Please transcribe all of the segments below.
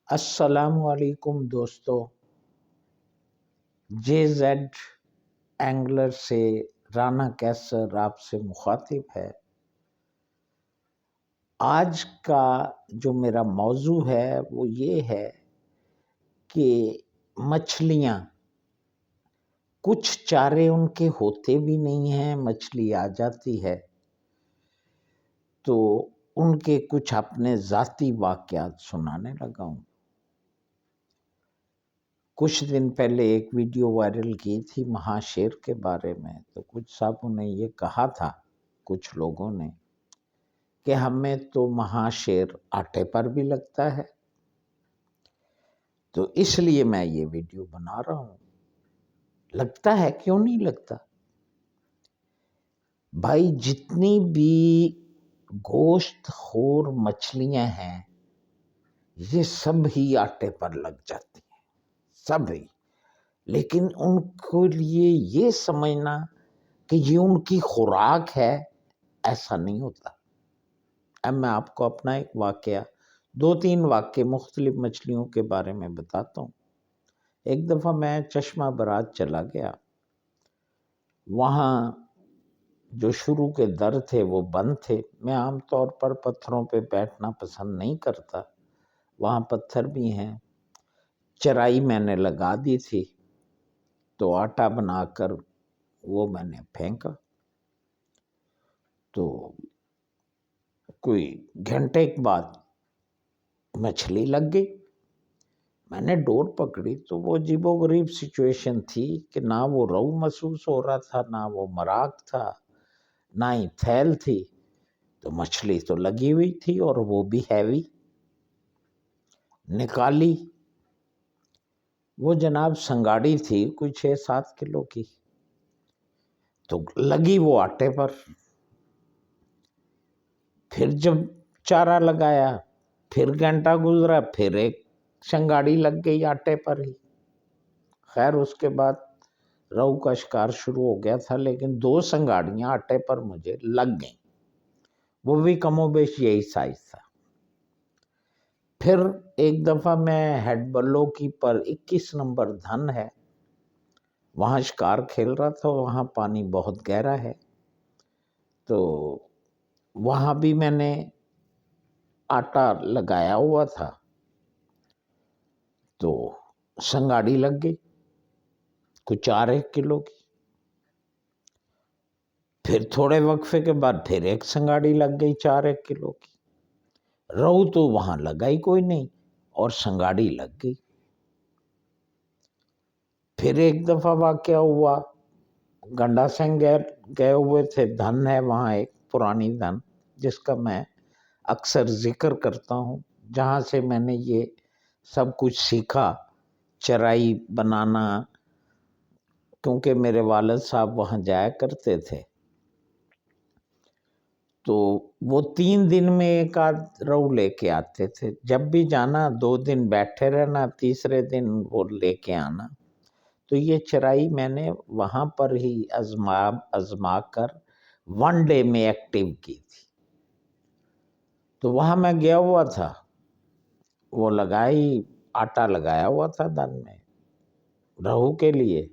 السلام علیکم دوستو، جے زیڈ اینگلر سے رانا کیسر آپ سے مخاطب ہے۔ آج کا جو میرا موضوع ہے وہ یہ ہے کہ مچھلیاں، کچھ چارے ان کے ہوتے بھی نہیں ہیں، مچھلی آ جاتی ہے تو ان کے کچھ اپنے ذاتی واقعات سنانے لگا ہوں۔ کچھ دن پہلے ایک ویڈیو وائرل کی تھی مہاشیر کے بارے میں، تو کچھ صاحبوں نے یہ کہا تھا، کچھ لوگوں نے، کہ ہمیں تو مہاشیر آٹے پر بھی لگتا ہے، تو اس لیے میں یہ ویڈیو بنا رہا ہوں۔ لگتا ہے، کیوں نہیں لگتا؟ بھائی جتنی بھی گوشت خور مچھلیاں ہیں یہ سب ہی آٹے پر لگ جاتی ہیں، سب ہی۔ لیکن ان کے لیے یہ سمجھنا کہ یہ ان کی خوراک ہے، ایسا نہیں ہوتا۔ اب میں آپ کو اپنا ایک واقعہ، 2-3 واقعے مختلف مچھلیوں کے بارے میں بتاتا ہوں۔ ایک دفعہ میں چشمہ برات چلا گیا، وہاں جو شروع کے در تھے وہ بند تھے۔ میں عام طور پر پتھروں پہ بیٹھنا پسند نہیں کرتا، وہاں پتھر بھی ہیں۔ چرائی میں نے لگا دی تھی تو آٹا بنا کر وہ میں نے پھینکا، تو کوئی گھنٹے کے بعد مچھلی لگ گئی۔ میں نے ڈور پکڑی تو وہ عجیب و غریب سچویشن تھی کہ نہ وہ رو محسوس ہو رہا تھا، نہ وہ مراق تھا، نہ ہی پھیل تھی، تو مچھلی تو لگی ہوئی تھی اور وہ بھی ہیوی۔ نکالی، وہ جناب سنگاڑی تھی، کوئی 6-7 کلو کی، تو لگی وہ آٹے پر۔ پھر جب چارہ لگایا، پھر گھنٹہ گزرا، پھر ایک سنگاڑی لگ گئی آٹے پر ہی۔ خیر اس کے بعد روہو کا شکار شروع ہو گیا تھا، لیکن 2 سنگاڑیاں آٹے پر مجھے لگ گئیں، وہ بھی کم و بیش یہی سائز تھا۔ پھر ایک دفعہ میں ہیڈ بلو کی پر 21 نمبر دھن ہے، وہاں شکار کھیل رہا تھا، وہاں پانی بہت گہرا ہے، تو وہاں بھی میں نے آٹا لگایا ہوا تھا، تو سنگاڑی لگ گئی کچھ 4-1 کلو کی۔ پھر تھوڑے وقفے کے بعد پھر ایک سنگاڑی لگ گئی 4-1 کلو کی۔ روہو تو وہاں لگا ہی کوئی نہیں اور سنگاڑی لگ گئی۔ پھر ایک دفعہ واقعہ ہوا، گنڈا سنگ گئے ہوئے تھے، دھن ہے وہاں ایک پرانی دھن جس کا میں اکثر ذکر کرتا ہوں، جہاں سے میں نے یہ سب کچھ سیکھا، چرائی بنانا، کیونکہ میرے والد صاحب وہاں جایا کرتے تھے، تو وہ 3 دن میں ایک آدھ روہو لے کے آتے تھے۔ جب بھی جانا 2 دن بیٹھے رہنا، تیسرے دن وہ لے کے آنا۔ تو یہ چرائی میں نے وہاں پر ہی آزما کر 1 ڈے میں ایکٹیو کی تھی۔ تو وہاں میں گیا ہوا تھا، وہ آٹا لگایا ہوا تھا دن میں روہو کے لیے،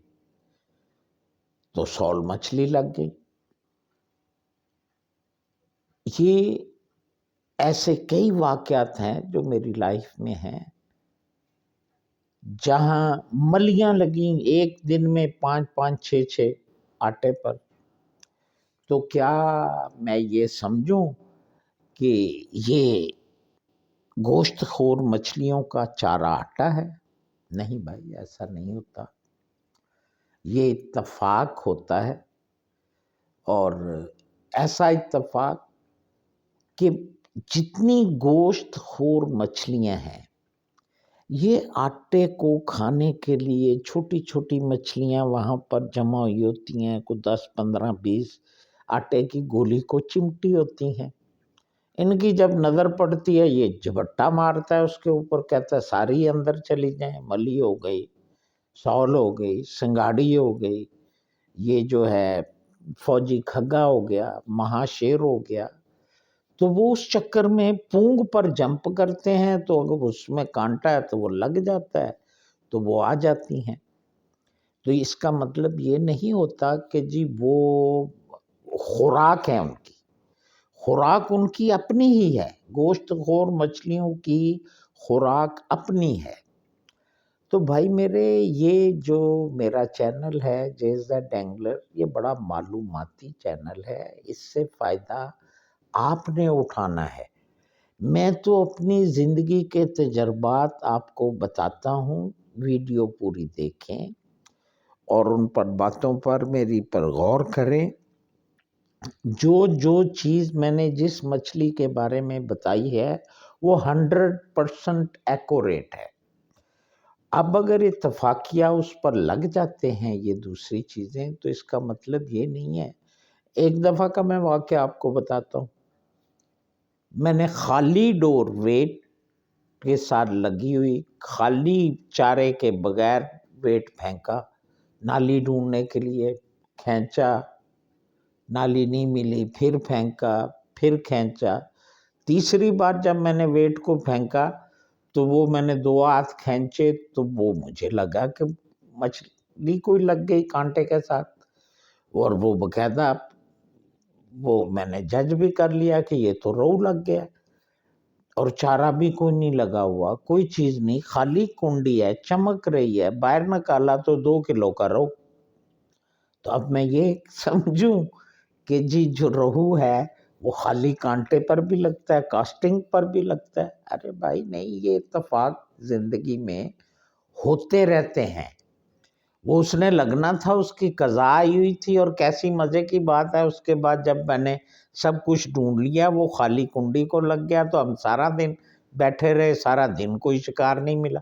تو سول مچھلی لگ گئی۔ یہ ایسے کئی واقعات ہیں جو میری لائف میں ہیں، جہاں ملیاں لگیں ایک دن میں 5-5 6-6 آٹے پر۔ تو کیا میں یہ سمجھوں کہ یہ گوشت خور مچھلیوں کا چارہ آٹا ہے؟ نہیں بھائی، ایسا نہیں ہوتا، یہ اتفاق ہوتا ہے، اور ایسا اتفاق کہ جتنی گوشت خور مچھلیاں ہیں یہ آٹے کو کھانے کے لیے، چھوٹی چھوٹی مچھلیاں وہاں پر جمع ہوئی ہوتی ہیں، کوئی 10-15-20 آٹے کی گولی کو چمٹی ہوتی ہیں۔ ان کی جب نظر پڑتی ہے یہ جھپٹا مارتا ہے اس کے اوپر، کہتا ہے ساری اندر چلی جائیں، ملی ہو گئی، سول ہو گئی، سنگاڑی ہو گئی، یہ جو ہے فوجی کھگا ہو گیا، مہاشیر ہو گیا۔ تو وہ اس چکر میں پونگ پر جمپ کرتے ہیں، تو اگر اس میں کانٹا ہے تو وہ لگ جاتا ہے، تو وہ آ جاتی ہیں۔ تو اس کا مطلب یہ نہیں ہوتا کہ جی وہ خوراک ہے ان کی، خوراک ان کی اپنی ہی ہے، گوشت خور مچھلیوں کی خوراک اپنی ہے۔ تو بھائی میرے، یہ جو میرا چینل ہے جیز دا ڈینگلر، یہ بڑا معلوماتی چینل ہے، اس سے فائدہ آپ نے اٹھانا ہے۔ میں تو اپنی زندگی کے تجربات آپ کو بتاتا ہوں، ویڈیو پوری دیکھیں اور ان پر باتوں پر میری پر غور کریں۔ جو چیز میں نے جس مچھلی کے بارے میں بتائی ہے وہ 100% ایکوریٹ ہے۔ اب اگر اتفاقیہ اس پر لگ جاتے ہیں یہ دوسری چیزیں، تو اس کا مطلب یہ نہیں ہے۔ ایک دفعہ کا میں واقعہ آپ کو بتاتا ہوں، میں نے خالی ڈور ویٹ کے ساتھ لگی ہوئی، خالی چارے کے بغیر ویٹ پھینکا، نالی ڈھونڈنے کے لیے کھینچا، نالی نہیں ملی، پھر پھینکا، پھر کھینچا۔ تیسری بار جب میں نے ویٹ کو پھینکا تو وہ میں نے 2 ہاتھ کھینچے تو وہ مجھے لگا کہ مچھلی کوئی لگ گئی کانٹے کے ساتھ، اور وہ باقاعدہ وہ میں نے جج بھی کر لیا کہ یہ تو روہو لگ گیا، اور چارہ بھی کوئی نہیں لگا ہوا، کوئی چیز نہیں، خالی کنڈی ہے، چمک رہی ہے، باہر نکالا تو 2 کلو کا روہو۔ تو اب میں یہ سمجھوں کہ جی جو روہو ہے وہ خالی کانٹے پر بھی لگتا ہے، کاسٹنگ پر بھی لگتا ہے؟ ارے بھائی نہیں، یہ اتفاق زندگی میں ہوتے رہتے ہیں۔ وہ اس نے لگنا تھا، اس کی قضا آئی ہوئی تھی، اور کیسی مزے کی بات ہے، اس کے بعد جب میں نے سب کچھ ڈھونڈ لیا وہ خالی کنڈی کو لگ گیا، تو ہم سارا دن بیٹھے رہے، سارا دن کوئی شکار نہیں ملا،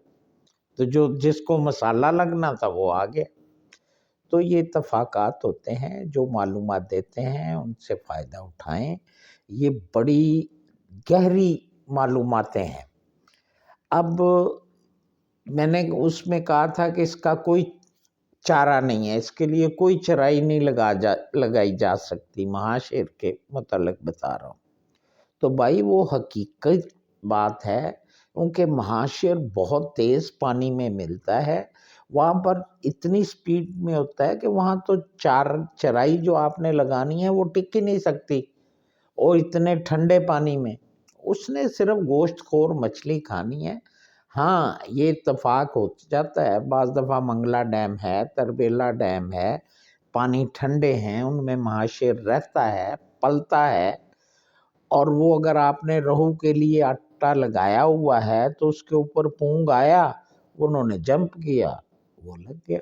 تو جس کو مسالہ لگنا تھا وہ آ گیا۔ تو یہ اتفاقات ہوتے ہیں، جو معلومات دیتے ہیں ان سے فائدہ اٹھائیں، یہ بڑی گہری معلوماتیں ہیں۔ اب میں نے اس میں کہا تھا کہ اس کا کوئی چارہ نہیں ہے، اس کے لیے کوئی چرائی نہیں لگائی جا سکتی، مہاشیر کے متعلق بتا رہا ہوں۔ تو بھائی وہ حقیقت بات ہے، کیونکہ مہاشیر بہت تیز پانی میں ملتا ہے، وہاں پر اتنی سپیڈ میں ہوتا ہے کہ وہاں تو چرائی جو آپ نے لگانی ہے وہ ٹک ہی نہیں سکتی، اور اتنے ٹھنڈے پانی میں اس نے صرف گوشت خور مچھلی کھانی ہے۔ ہاں یہ اتفاق ہو جاتا ہے بعض دفعہ، منگلا ڈیم ہے، تربیلا ڈیم ہے، پانی ٹھنڈے ہیں، ان میں مہاشیر رہتا ہے، پلتا ہے، اور وہ اگر آپ نے روہو کے لیے آٹا لگایا ہوا ہے تو اس کے اوپر پونگ آیا، انہوں نے جمپ کیا، وہ لگ گیا۔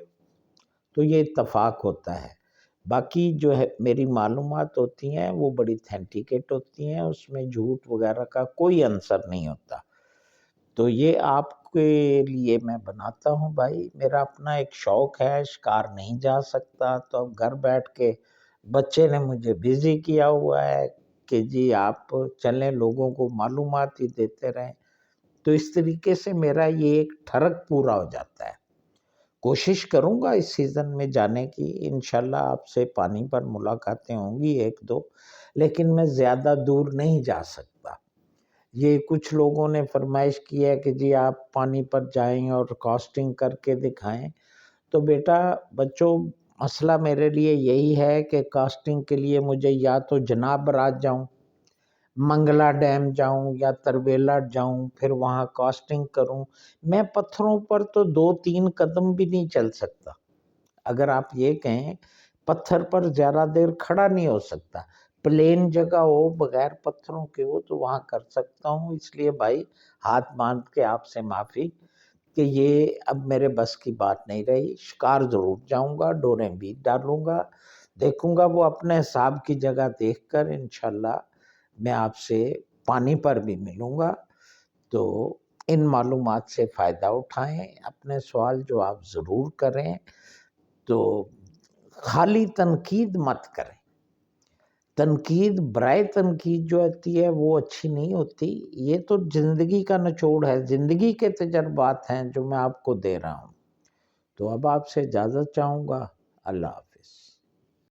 تو یہ اتفاق ہوتا ہے۔ باقی جو ہے میری معلومات ہوتی ہیں وہ بڑی تھینٹیکیٹ ہوتی ہیں، اس میں جھوٹ وغیرہ کا کوئی عنصر نہیں ہوتا۔ تو یہ آپ کے لیے میں بناتا ہوں بھائی، میرا اپنا ایک شوق ہے، شکار نہیں جا سکتا، تو اب گھر بیٹھ کے بچے نے مجھے بزی کیا ہوا ہے کہ جی آپ چلیں، لوگوں کو معلومات ہی دیتے رہیں، تو اس طریقے سے میرا یہ ایک ٹھرک پورا ہو جاتا ہے۔ کوشش کروں گا اس سیزن میں جانے کی، انشاءاللہ آپ سے پانی پر ملاقاتیں ہوں گی 1-2، لیکن میں زیادہ دور نہیں جا سکتا۔ یہ کچھ لوگوں نے فرمائش کی ہے کہ جی آپ پانی پر جائیں اور کاسٹنگ کر کے دکھائیں، تو بیٹا بچوں، مسئلہ میرے لیے یہی ہے کہ کاسٹنگ کے لیے مجھے یا تو جناب راج جاؤں، منگلا ڈیم جاؤں، یا تربیلا جاؤں، پھر وہاں کاسٹنگ کروں۔ میں پتھروں پر تو 2-3 قدم بھی نہیں چل سکتا، اگر آپ یہ کہیں پتھر پر زیادہ دیر کھڑا نہیں ہو سکتا، پلین جگہ ہو بغیر پتھروں کے ہو تو وہاں کر سکتا ہوں۔ اس لیے بھائی ہاتھ باندھ کے آپ سے معافی کہ یہ اب میرے بس کی بات نہیں رہی۔ شکار ضرور جاؤں گا، ڈوریں بھی ڈالوں گا، دیکھوں گا، وہ اپنے حساب کی جگہ دیکھ کر انشاءاللہ میں آپ سے پانی پر بھی ملوں گا۔ تو ان معلومات سے فائدہ اٹھائیں، اپنے سوال جواب ضرور کریں، تو خالی تنقید مت کریں۔ تنقید برائے تنقید جو ہوتی ہے وہ اچھی نہیں ہوتی، یہ تو زندگی کا نچوڑ ہے، زندگی کے تجربات ہیں جو میں آپ کو دے رہا ہوں۔ تو اب آپ سے اجازت چاہوں گا، اللہ حافظ۔